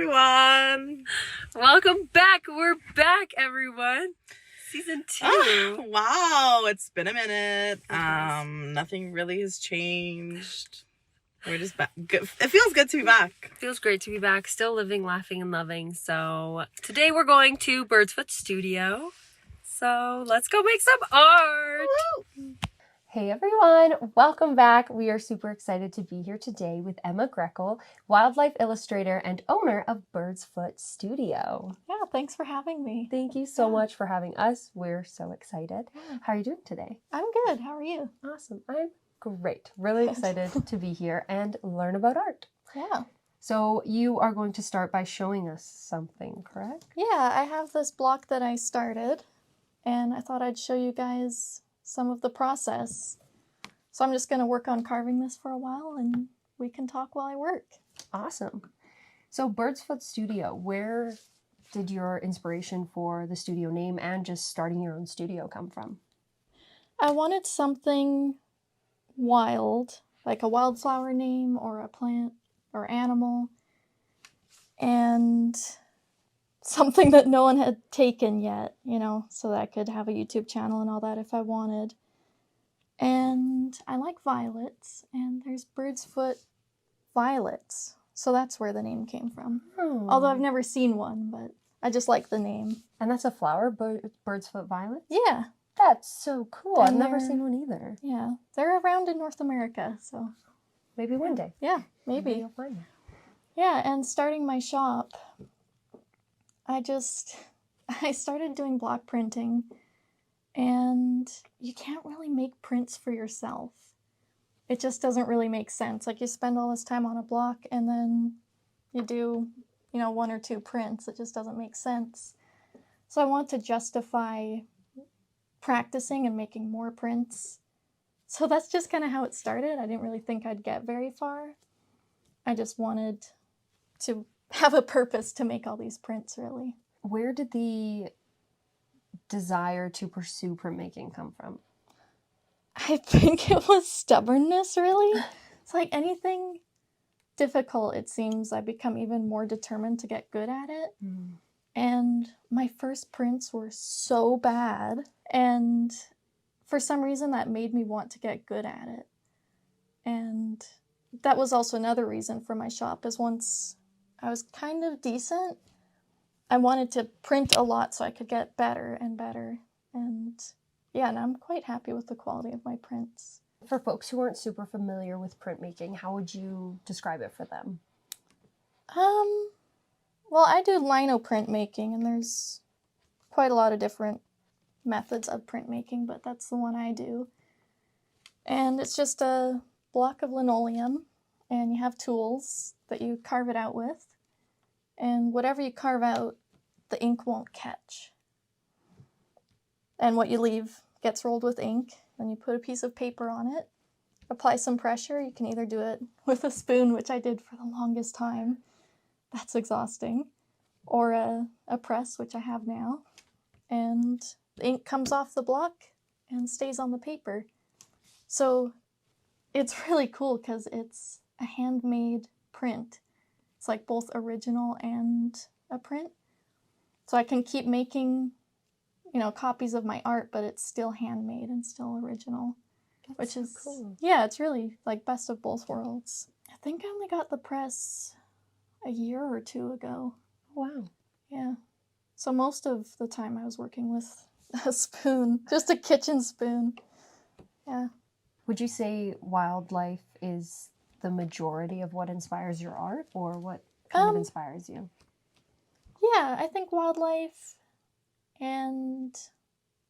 everyone. Welcome back. We're back, everyone. Season 2. Oh, wow, it's been a minute. Nothing really has changed. We're just back. It feels good to be back. Feels great to be back. Still living, laughing, and loving. So today we're going to Birdsfoot Studio. So let's go make some art. Woo! Hey everyone, welcome back. We are super excited to be here today with Emma Grekul, wildlife illustrator and owner of Birdsfoot Studio. Yeah, thanks for having me. Thank you so much for having us. We're so excited. How are you doing today? I'm good. How are you? Awesome. I'm great. Really excited to be here and learn about art. Yeah. So you are going to start by showing us something, correct? Yeah, I have this block that I started, and I thought I'd show you guys some of the process. So I'm just going to work on carving this for a while and we can talk while I work. Awesome. So Birdsfoot Studio, where did your inspiration for the studio name and just starting your own studio come from? I wanted something wild, like a wildflower name or a plant or animal, and something that no one had taken yet, you know, so that I could have a YouTube channel and all that if I wanted. And I like violets, and there's Birdsfoot violets, so that's where the name came from. Oh. Although I've never seen one, but I just like the name. And that's a flower, Birdsfoot violets? Yeah. That's so cool. And I've never they're- seen one either. Yeah, they're around in North America, so Maybe one day. yeah, maybe. you'll find them. Yeah, and starting my shop, I started doing block printing, and you can't really make prints for yourself. It just doesn't really make sense. Like, you spend all this time on a block, and then you do, you know, 1 or 2 prints. It just doesn't make sense. So I want to justify practicing and making more prints. So that's just kind of how it started. I didn't really think I'd get very far. I just wanted to have a purpose to make all these prints, really. Where did the desire to pursue printmaking come from? I think it was stubbornness, really. It's like anything difficult, it seems, I become even more determined to get good at it. And my first prints were so bad, and for some reason that made me want to get good at it. And that was also another reason for my shop, is once I was kind of decent, I wanted to print a lot so I could get better and better. And yeah, and I'm quite happy with the quality of my prints. For folks who aren't super familiar with printmaking, how would you describe it for them? Well, I do lino printmaking, and there's quite a lot of different methods of printmaking, but that's the one I do. And it's just a block of linoleum, and you have tools that you carve it out with. And whatever you carve out, the ink won't catch. And what you leave gets rolled with ink. Then you put a piece of paper on it, apply some pressure. You can either do it with a spoon, which I did for the longest time. That's exhausting. Or a press, which I have now. And the ink comes off the block and stays on the paper. So it's really cool because it's a handmade print. It's like both original and a print. So I can keep making, you know, copies of my art, but it's still handmade and still original. That's which is cool. Yeah, it's really like best of both worlds. I think I only got the press a year or 2 ago. Wow. Yeah. So most of the time I was working with a spoon, just a kitchen spoon. Yeah. Would you say wildlife is the majority of what inspires your art, or what kind of inspires you? Yeah, I think wildlife and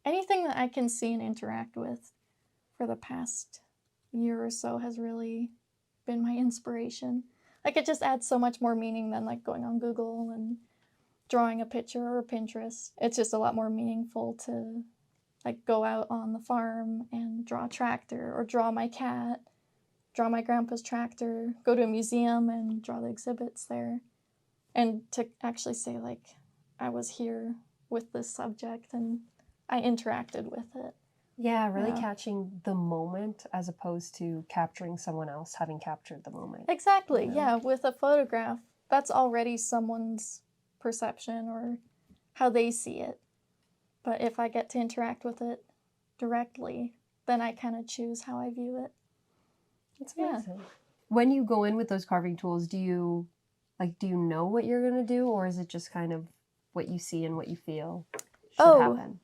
anything that I can see and interact with for the past year or so has really been my inspiration. Like, it just adds so much more meaning than like going on Google and drawing a picture or Pinterest. It's just a lot more meaningful to like go out on the farm and draw a tractor, or draw my cat, draw my grandpa's tractor, go to a museum and draw the exhibits there. And to actually say, like, I was here with this subject and I interacted with it. Yeah, really catching the moment as opposed to capturing someone else having captured the moment. Exactly, yeah. With a photograph, that's already someone's perception or how they see it. But if I get to interact with it directly, then I kind of choose how I view it. That's amazing. When you go in with those carving tools, do you know what you're going to do, or is it just kind of what you see and what you feel should happen?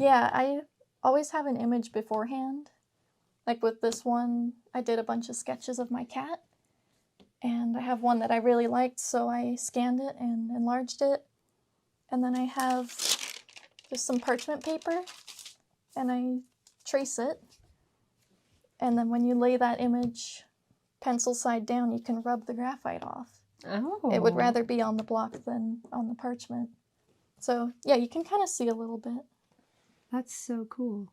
Yeah, I always have an image beforehand. Like with this one, I did a bunch of sketches of my cat, and I have one that I really liked, so I scanned it and enlarged it. And then I have just some parchment paper, and I trace it. And then when you lay that image pencil side down, you can rub the graphite off. Oh. It would rather be on the block than on the parchment. So, yeah, you can kind of see a little bit. That's so cool.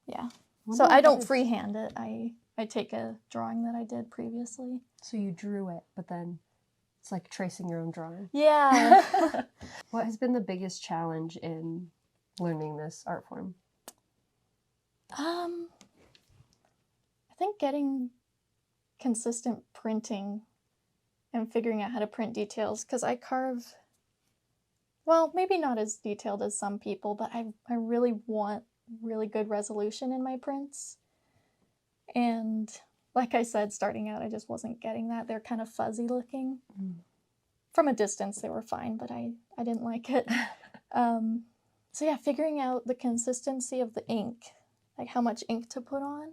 Yeah. So I don't freehand it. I take a drawing that I did previously. So you drew it, but then it's like tracing your own drawing. Yeah. What has been the biggest challenge in learning this art form? I think getting consistent printing and figuring out how to print details, because I carve, well, maybe not as detailed as some people, but I really want really good resolution in my prints. And like I said, starting out, I just wasn't getting that. They're kind of fuzzy looking. From a distance, they were fine, but I didn't like it. So yeah, figuring out the consistency of the ink, like how much ink to put on,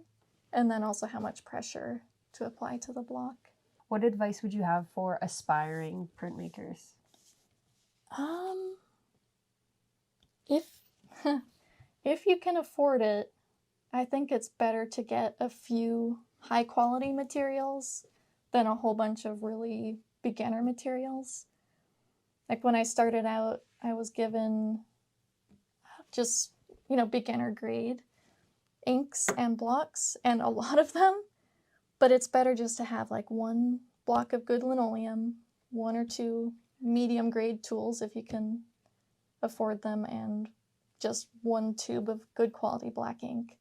and then also how much pressure to apply to the block. What advice would you have for aspiring printmakers? If you can afford it, I think it's better to get a few high quality materials than a whole bunch of really beginner materials. Like when I started out, I was given just, beginner grade inks and blocks, and a lot of them, but it's better just to have like one block of good linoleum, one or two medium grade tools if you can afford them, and just one tube of good quality black ink.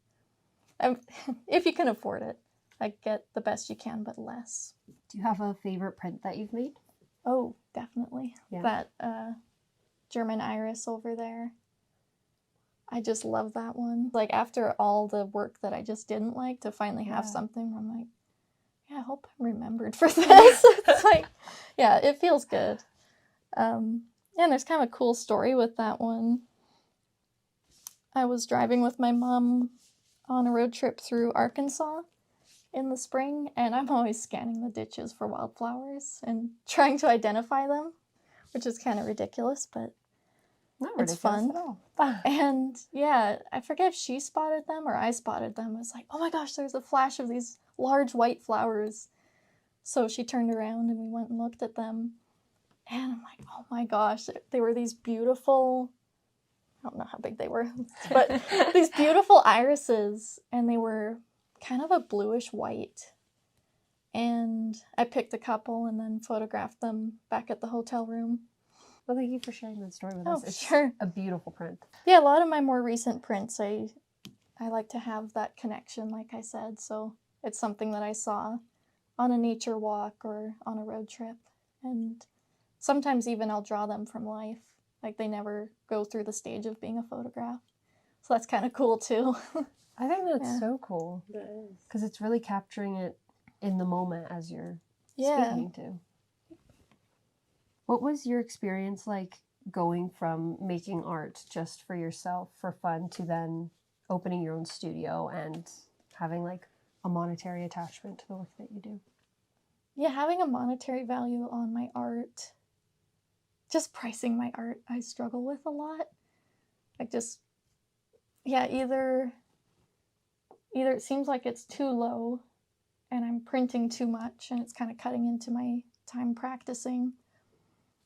If you can afford it, like get the best you can, but less. Do you have a favorite print that you've made? Oh, definitely. Yeah. That German iris over there. I just love that one. Like after all the work that I just didn't like, to finally have something where I'm like, yeah, I hope I'm remembered for this. It's like, yeah, it feels good. And there's kind of a cool story with that one. I was driving with my mom on a road trip through Arkansas in the spring, and I'm always scanning the ditches for wildflowers and trying to identify them, which is kind of ridiculous, but it's fun. At all. And yeah, I forget if she spotted them or I spotted them. It's like, oh my gosh, there's a flash of these large white flowers. So she turned around and we went and looked at them. And I'm like, oh my gosh, they were these beautiful, I don't know how big they were, but these beautiful irises, and they were kind of a bluish white. And I picked a couple and then photographed them back at the hotel room. Well, thank you for sharing that story with us. It's sure. A beautiful print. Yeah, a lot of my more recent prints, I like to have that connection, like I said. So it's something that I saw on a nature walk or on a road trip. And sometimes even I'll draw them from life. Like they never go through the stage of being a photograph. So that's kind of cool too. I think that's so cool. Because it's really capturing it in the moment as you're speaking to. What was your experience like going from making art just for yourself, for fun, to then opening your own studio and having like a monetary attachment to the work that you do? Yeah, having a monetary value on my art, just pricing my art, I struggle with a lot. Like just, either it seems like it's too low and I'm printing too much and it's kind of cutting into my time practicing,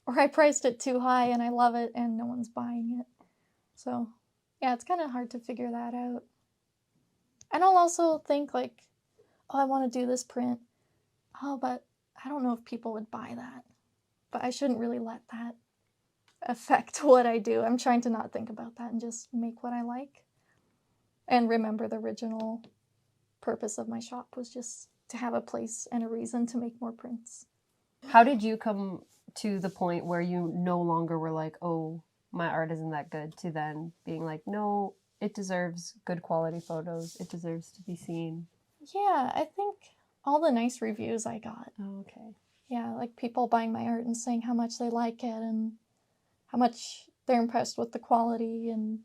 or I priced it too high and I love it and no one's buying it. So yeah, it's kind of hard to figure that out. And I'll also think like, oh, I want to do this print. Oh, but I don't know if people would buy that. But I shouldn't really let that affect what I do. I'm trying to not think about that and just make what I like. And remember, the original purpose of my shop was just to have a place and a reason to make more prints. How did you come to the point where you no longer were like, oh, my art isn't that good, to then being like, no, it deserves good quality photos. It deserves to be seen. Yeah, I think all the nice reviews I got. Oh, okay. Yeah, like people buying my art and saying how much they like it and how much they're impressed with the quality, and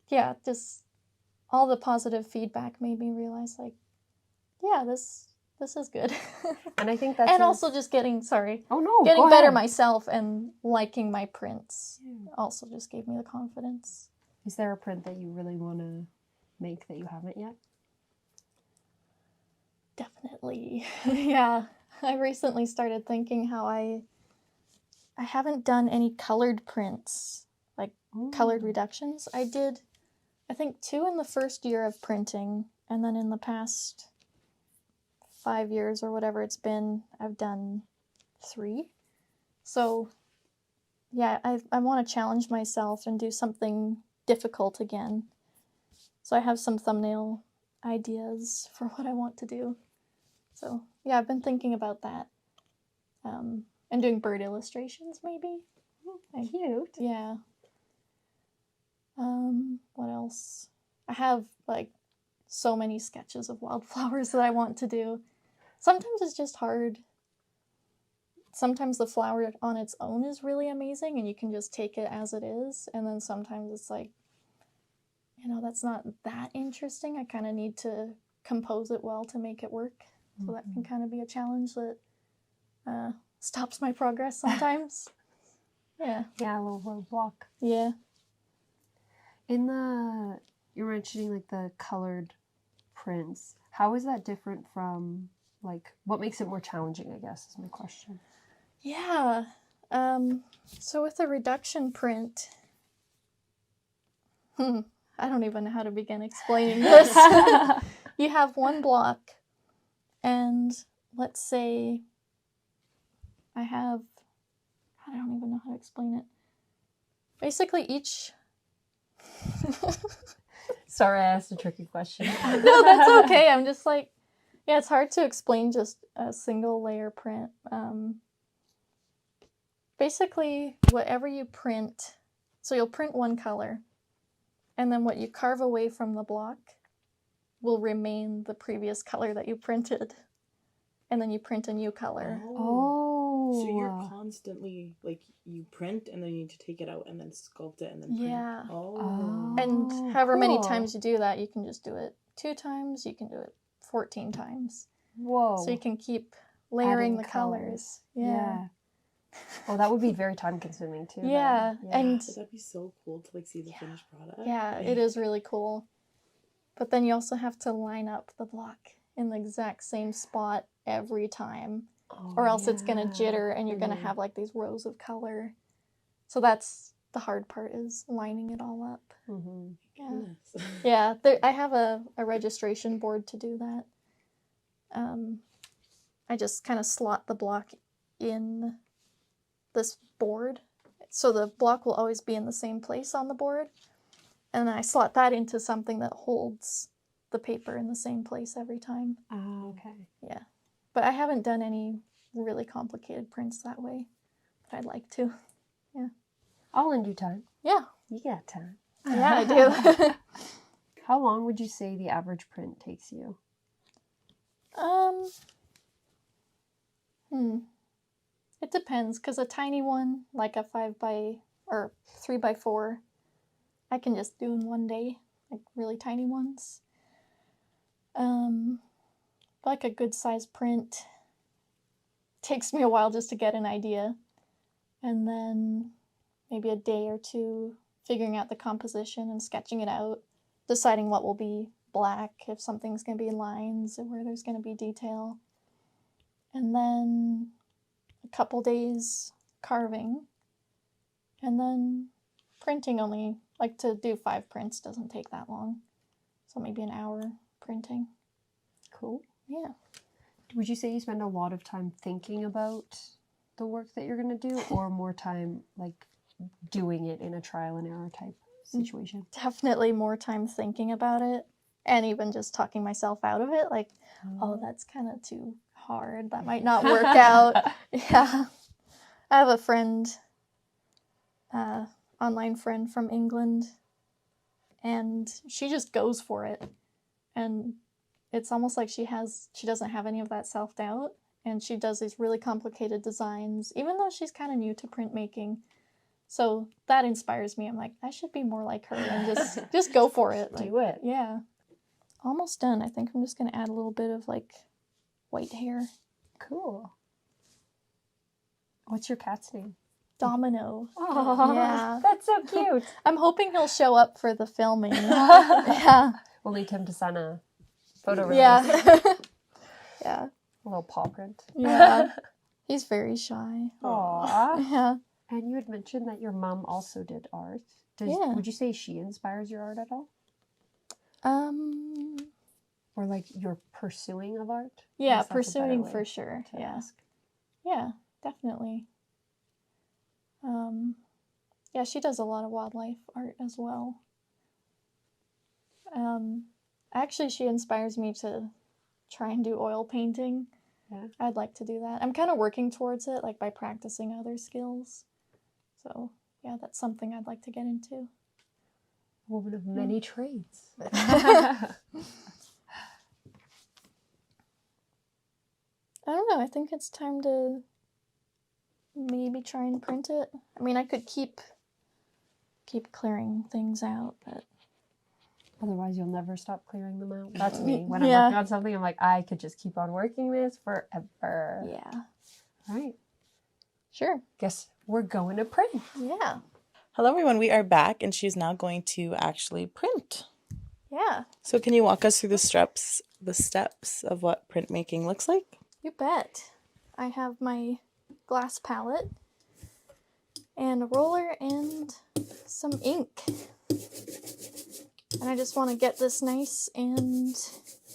yeah, just all the positive feedback made me realize, like, yeah, this is good. And I think that's and also just getting go better ahead. myself and liking my prints also just gave me the confidence. Is there a print that you really want to make that you haven't yet? Definitely. Yeah, I recently started thinking how I haven't done any colored prints, like colored reductions. I did, I think, 2 in the first year of printing, and then in the past 5 years or whatever it's been, I've done 3. So, yeah, I want to challenge myself and do something difficult again. So I have some thumbnail ideas for what I want to do. So, yeah, I've been thinking about that. And doing bird illustrations, maybe. Cute. Yeah. What else? I have, like, so many sketches of wildflowers that I want to do. Sometimes it's just hard. Sometimes the flower on its own is really amazing and you can just take it as it is. And then sometimes it's like, that's not that interesting. I kind of need to compose it well to make it work. So that can kind of be a challenge that stops my progress sometimes. Yeah. Yeah, a little roadblock. Yeah. You're mentioning like the colored prints. How is that different from, like, what makes it more challenging, I guess, is my question. Yeah. So with a reduction print, I don't even know how to begin explaining this. You have one block, and let's say I don't even know how to explain it. Basically each... Sorry, I asked a tricky question. No, that's okay. I'm just like, yeah, it's hard to explain just a single layer print. Basically, whatever you print, so you'll print one color, and then what you carve away from the block will remain the previous color that you printed. And then you print a new color. Oh. So you're constantly, like, you print and then you need to take it out and then sculpt it and then print. Yeah. Oh. And however many times you do that, you can just do it 2 times, you can do it 14 times. Whoa. So you can keep layering Adding the colors. Yeah. Oh, that would be very time consuming too. Yeah. And but that'd be so cool to, like, see the finished product. Yeah, it is really cool. But then you also have to line up the block in the exact same spot every time. Or else it's going to jitter and you're going to have like these rows of color. So that's the hard part, is lining it all up. Mm-hmm. Yeah. Yeah, I have a registration board to do that. I just kind of slot the block in this board. So the block will always be in the same place on the board. And then I slot that into something that holds the paper in the same place every time. Oh, okay. Yeah. But I haven't done any really complicated prints that way. But I'd like to. Yeah. All in due time. Yeah. You got time. Yeah, I do. How long would you say the average print takes you? It depends, because a tiny one, like a 3x4, I can just do in one day, like really tiny ones. Like a good size print takes me a while just to get an idea, and then maybe a day or 2 figuring out the composition and sketching it out, deciding what will be black, if something's going to be lines, or where there's going to be detail, and then a couple days carving, and then printing. Only like to do 5 prints doesn't take that long, so maybe an hour printing. Cool. Yeah. Would you say you spend a lot of time thinking about the work that you're going to do, or more time like doing it in a trial and error type situation? Definitely more time thinking about it, and even just talking myself out of it, like, oh, that's kind of too hard. That might not work out. Yeah. I have a friend, online friend from England, and she just goes for it. And it's almost like she doesn't have any of that self-doubt, and she does these really complicated designs, even though she's kind of new to printmaking. So that inspires me. I'm like, I should be more like her and just go for it. Like, Do it. Yeah. Almost done. I think I'm just going to add a little bit of like white hair. Cool. What's your cat's name? Domino. Oh, Yeah. that's so cute. I'm hoping he'll show up for the filming. Yeah. We'll make him to sign a photo release. Yeah. Yeah. A little paw print. Yeah. He's very shy. Aww. Yeah. And you had mentioned that your mom also did art. Yeah. Would you say she inspires your art at all? Or like your pursuing of art? Yeah, Guess that's a better pursuing way for sure. to Yeah. ask. Yeah, definitely. Yeah, she does a lot of wildlife art as well. Actually, she inspires me to try and do oil painting. Yeah. I'd like to do that. I'm kind of working towards it, like by practicing other skills. So, yeah, that's something I'd like to get into. Woman of many trades. I don't know. I think it's time to maybe try and print it. I mean, I could keep clearing things out, but Otherwise, you'll never stop clearing them out. That's me. When Yeah. I'm working on something, I'm like, I could just keep on working this forever. yeah, All right. sure. Guess we're going to print. Yeah, Hello, everyone. We are back, and she's now going to actually print. yeah. So can you walk us through the steps of what printmaking looks like? You bet. I have my glass palette and a roller and some ink. And I just want to get this nice and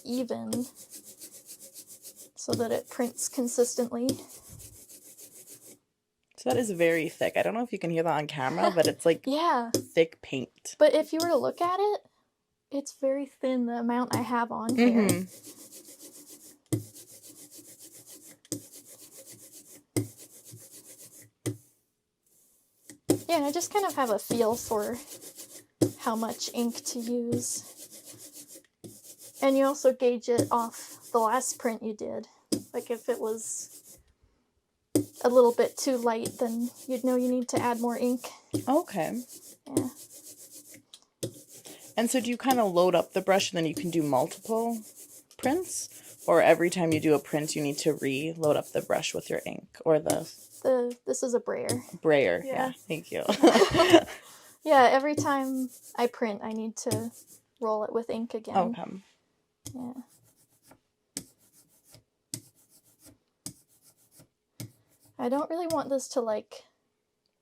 even so that it prints consistently. So that is very thick. I don't know if you can hear that on camera, but it's like Yeah, thick paint. but if you were to look at it, it's very thin, the amount I have on here. Mm-hmm. Yeah, and I just kind of have a feel for how much ink to use. And you also gauge it off the last print you did. Like if it was a little bit too light, then you'd know you need to add more ink. Okay. Yeah. And so do you kind of load up the brush and then you can do multiple prints? Or every time you do a print, you need to reload up the brush with your ink or the This is a brayer. brayer? Yeah. Thank you. Yeah, every time I print, I need to roll it with ink again. Okay. Yeah. I don't really want this to like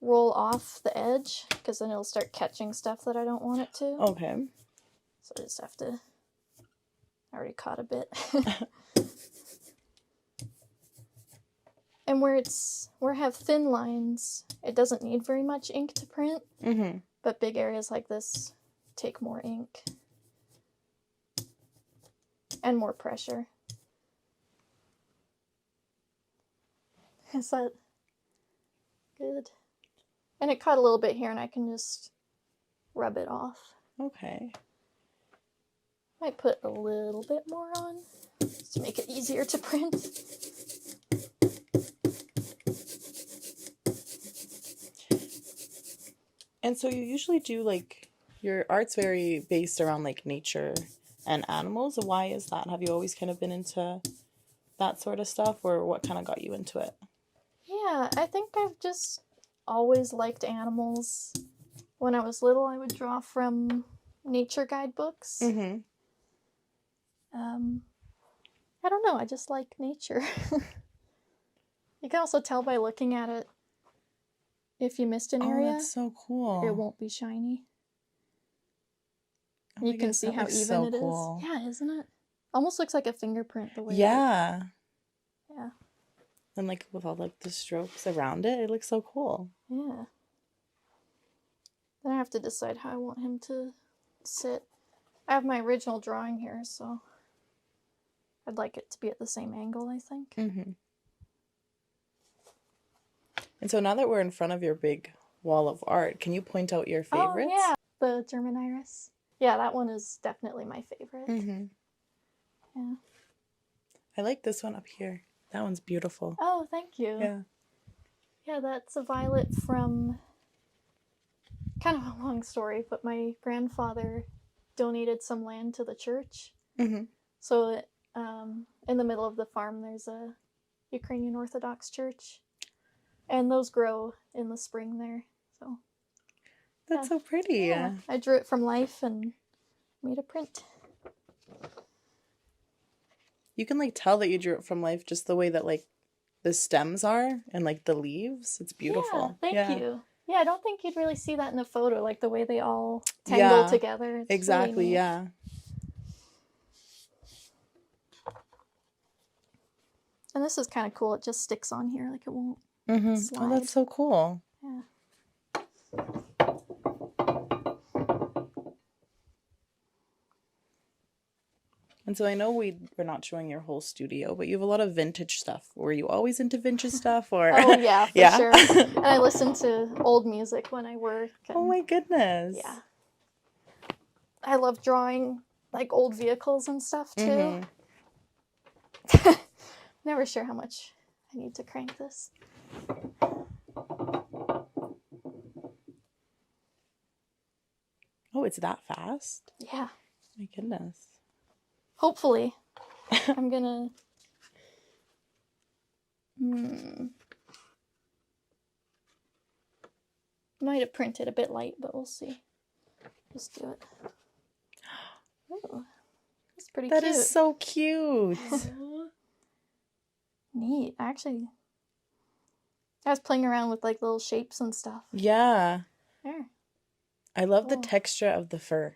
roll off the edge because then it'll start catching stuff that I don't want it to. Okay. So I just have to. I already caught a bit. And where I have thin lines, it doesn't need very much ink to print. Mm-hmm. But big areas like this take more ink. And more pressure. Is that good? And it caught a little bit here, and I can just rub it off. Okay. Might put a little bit more on, just to make it easier to print. And so you usually do like, your art's very based around like nature and animals. Why is that? Have you always kind of been into that sort of stuff, or what kind of got you into it? Yeah, I think I've just always liked animals. When I was little, I would draw from nature guidebooks. Mm-hmm. I don't know, I just like nature. You can also tell by looking at it if you missed an area. Oh, that's so cool. It won't be shiny. Oh my You can goodness, see that how looks even so it is. cool. Yeah, isn't it? Almost looks like a fingerprint the way Yeah. Yeah. And like with all like the strokes around it, it looks so cool. Yeah. Then I have to decide how I want him to sit. I have my original drawing here, so I'd like it to be at the same angle, I think. Mm-hmm. And so now that we're in front of your big wall of art, can you point out your favorites? Oh, yeah. The German iris. Yeah, that one is definitely my favorite. Mm-hmm. Yeah. I like this one up here. That one's beautiful. Oh, thank you. Yeah. Yeah, that's a violet from, kind of a long story, but my grandfather donated some land to the church. Mm-hmm. So in the middle of the farm, there's a Ukrainian Orthodox church. And those grow in the spring there. So That's so pretty. yeah. I drew it from life and made a print. You can like tell that you drew it from life just the way that like the stems are and like the leaves. It's beautiful. Yeah, thank you. Yeah, I don't think you'd really see that in a photo, like the way they all tangle together. It's exactly, really neat. yeah. And this is kind of cool. It just sticks on here, like it won't Mm-hmm. slide. Oh, that's so cool. Yeah. And so I know we're not showing your whole studio, but you have a lot of vintage stuff. Were you always into vintage stuff, or? Oh yeah, for Yeah? sure. And I listen to old music when I work. And, Oh my goodness. yeah. I love drawing like old vehicles and stuff too. Mhm. Never sure how much I need to crank this. Oh, it's that fast? Yeah. My goodness. Hopefully. I'm gonna... Might have printed a bit light, but we'll see. Just do it. Ooh, that's pretty That cute. is so cute. Neat. Actually, I was playing around with like little shapes and stuff. Yeah. There. I love the Cool. texture of the fur.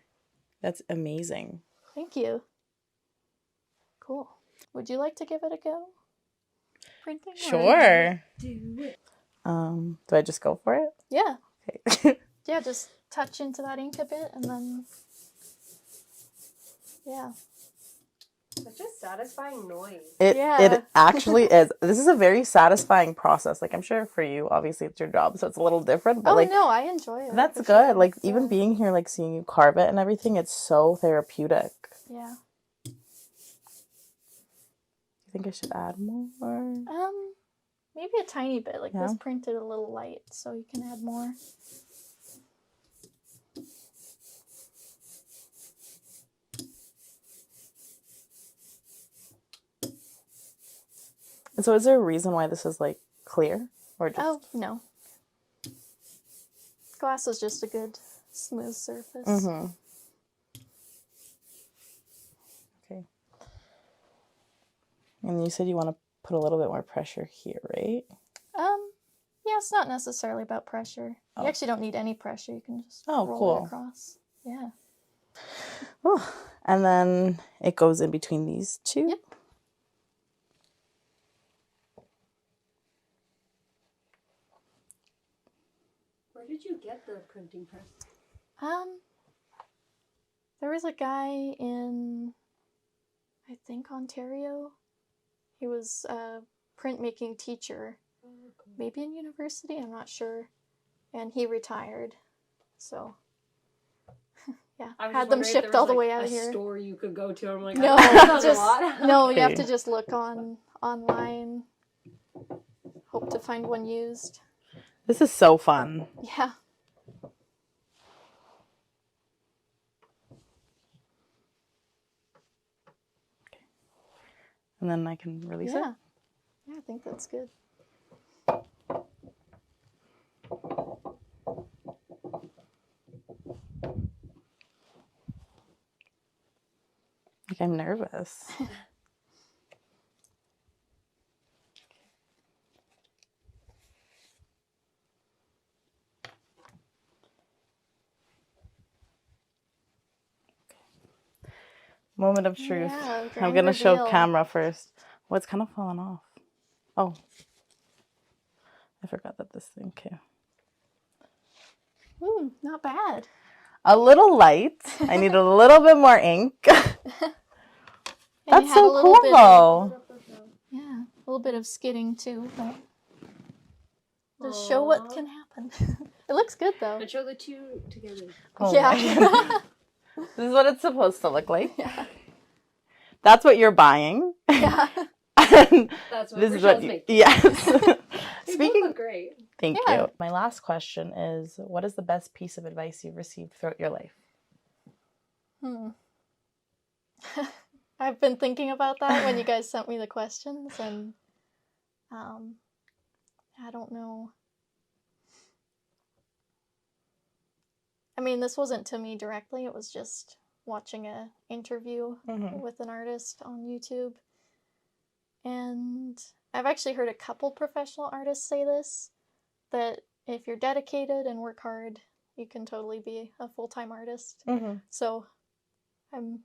That's amazing. Thank you. Cool. Would you like to give it a go? Printing? or- Sure. Do it. Do I just go for it? Yeah. Okay. Yeah, just touch into that ink a bit and then... Yeah. Such a satisfying noise. Yeah. It actually is. This is a very satisfying process. Like, I'm sure for you, obviously it's your job, so it's a little different. But Oh, like, no, I enjoy it. that's for good. sure. Like, Yeah. even being here, like seeing you carve it and everything, it's so therapeutic. Yeah. You think I should add more? Maybe a tiny bit. Like Yeah. this printed a little light, so you can add more. And so, is there a reason why this is like clear, or just? Oh, no. Glass is just a good smooth surface. Mm-hmm. Okay. And you said you want to put a little bit more pressure here, right? Yeah, it's not necessarily about pressure. Oh. You actually don't need any pressure. You can just Oh, roll cool. it across. Yeah. Oh, and then it goes in between these two. Yep. Where did you get the printing press? There was a guy in, I think, Ontario. He was a printmaking teacher, maybe in university, I'm not sure. And he retired. So, yeah, I was had just them wondering if shipped there all was, the way like, out a of here. store you could go to. I'm like, No, that's a just lot. no. You have Okay. to just look online. Hope to find one used. This is so fun. Yeah. And then I can release Yeah. it. Yeah, I think that's good. Like, I'm nervous. Moment of truth. Yeah, I'm grand gonna show reveal. camera first. Oh, it's kind of falling off. Oh, I forgot that this thing came. Ooh, not bad. A little light. I need a little bit more ink. And That's you had a so little cool, bit though. yeah, a little bit of skidding too, but just show what can happen. It looks good though. And show the two together. Oh Yeah. my. This is what it's supposed to look like. Yeah. That's what you're buying. Yeah. And That's what this is Rochelle's what making. yes. They both Speaking. look great. Thank Yeah. you. My last question is, what is the best piece of advice you've received throughout your life? I've been thinking about that when you guys sent me the questions, and I don't know. I mean, this wasn't to me directly. It was just watching a interview with an artist on YouTube. And I've actually heard a couple professional artists say this, that if you're dedicated and work hard, you can totally be a full-time artist. So I'm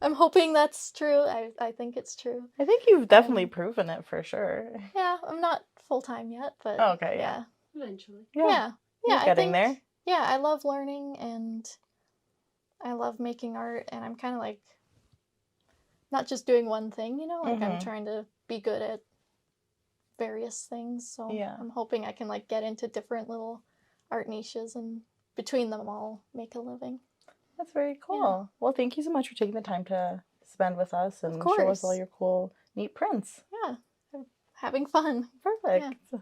I'm hoping that's true. I think it's true. I think you've definitely proven it for sure. Yeah, I'm not full-time yet, but Okay, yeah. Eventually. Yeah. You're I getting think, there. Yeah, I love learning and I love making art, and I'm kind of like not just doing one thing, you know, like I'm trying to be good at various things. So I'm hoping I can like get into different little art niches and between them all make a living. That's very cool. Yeah. Well, thank you so much for taking the time to spend with us and show us all your cool, neat prints. Yeah, I'm having fun. Perfect. Yeah.